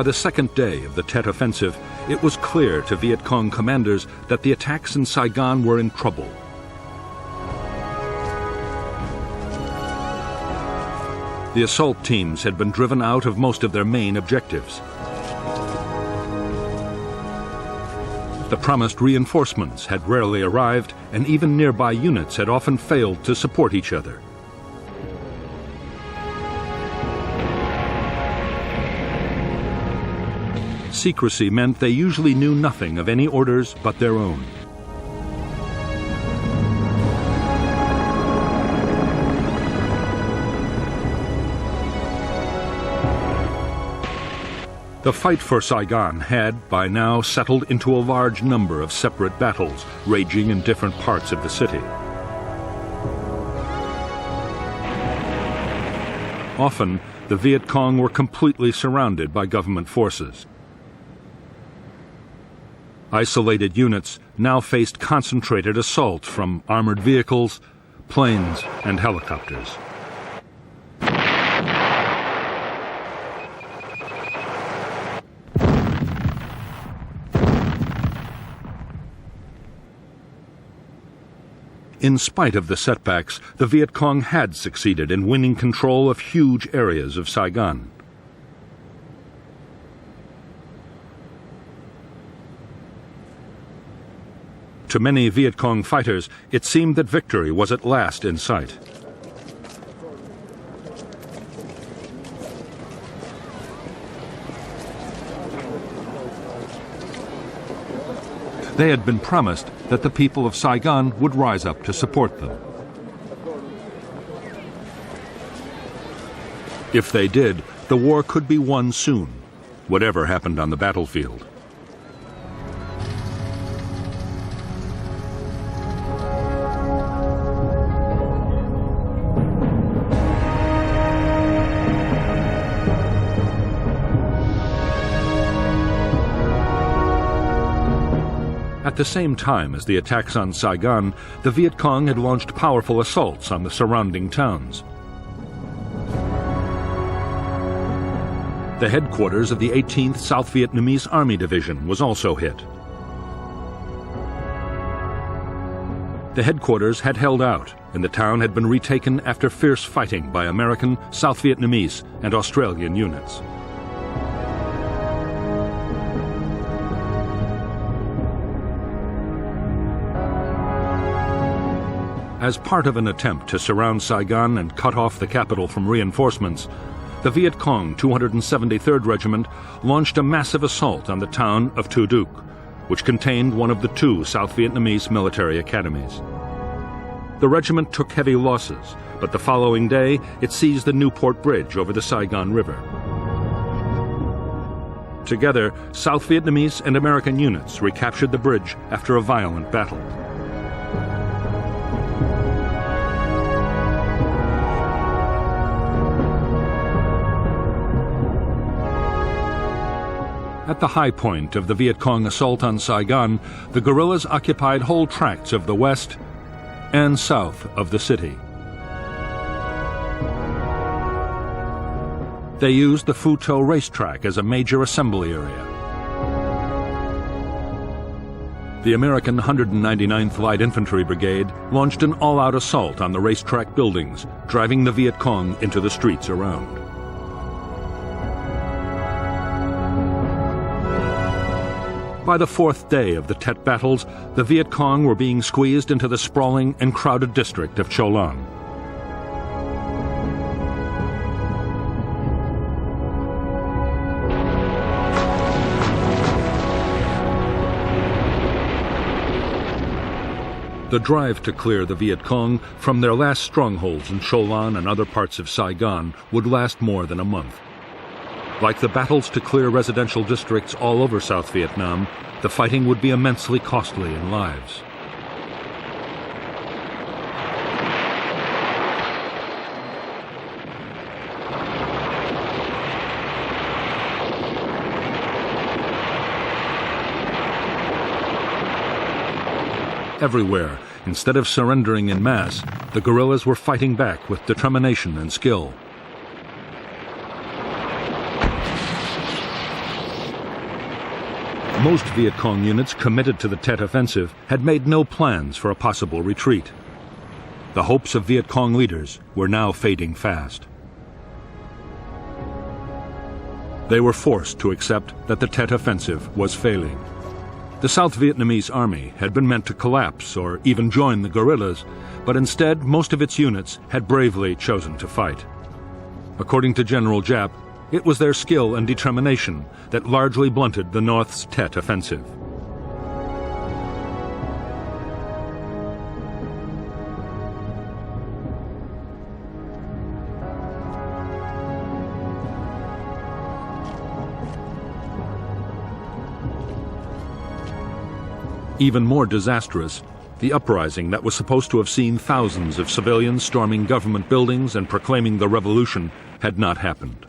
By the second day of the Tet Offensive, it was clear to Viet Cong commanders that the attacks in Saigon were in trouble. The assault teams had been driven out of most of their main objectives. The promised reinforcements had rarely arrived, and even nearby units had often failed to support each other. Secrecy meant they usually knew nothing of any orders but their own. The fight for Saigon had, by now, settled into a large number of separate battles, raging in different parts of the city. Often, the Viet Cong were completely surrounded by government forces. Isolated units now faced concentrated assault from armored vehicles, planes, and helicopters. In spite of the setbacks, the Viet Cong had succeeded in winning control of huge areas of Saigon. To many Viet Cong fighters, it seemed that victory was at last in sight. They had been promised that the people of Saigon would rise up to support them. If they did, the war could be won soon, whatever happened on the battlefield. At the same time as the attacks on Saigon, the Viet Cong had launched powerful assaults on the surrounding towns. The headquarters of the 18th South Vietnamese Army Division was also hit. The headquarters had held out, and the town had been retaken after fierce fighting by American, South Vietnamese, and Australian units. As part of an attempt to surround Saigon and cut off the capital from reinforcements, the Viet Cong 273rd Regiment launched a massive assault on the town of Tu Duc, which contained one of the two South Vietnamese military academies. The regiment took heavy losses, but the following day it seized the Newport Bridge over the Saigon River. Together, South Vietnamese and American units recaptured the bridge after a violent battle. At the high point of the Viet Cong assault on Saigon, the guerrillas occupied whole tracts of the west and south of the city. They used the Phu To racetrack as a major assembly area. The American 199th Light Infantry Brigade launched an all-out assault on the racetrack buildings, driving the Viet Cong into the streets around. By the fourth day of the Tet battles, the Viet Cong were being squeezed into the sprawling and crowded district of Cho Lan. The drive to clear the Viet Cong from their last strongholds in Cho Lan and other parts of Saigon would last more than a month. Like the battles to clear residential districts all over South Vietnam, the fighting would be immensely costly in lives. Everywhere, instead of surrendering in mass, the guerrillas were fighting back with determination and skill. Most Viet Cong units committed to the Tet Offensive had made no plans for a possible retreat. The hopes of Viet Cong leaders were now fading fast. They were forced to accept that the Tet Offensive was failing. The South Vietnamese army had been meant to collapse or even join the guerrillas, but instead most of its units had bravely chosen to fight. According to General Giap, it was their skill and determination that largely blunted the North's Tet Offensive. Even more disastrous, the uprising that was supposed to have seen thousands of civilians storming government buildings and proclaiming the revolution had not happened.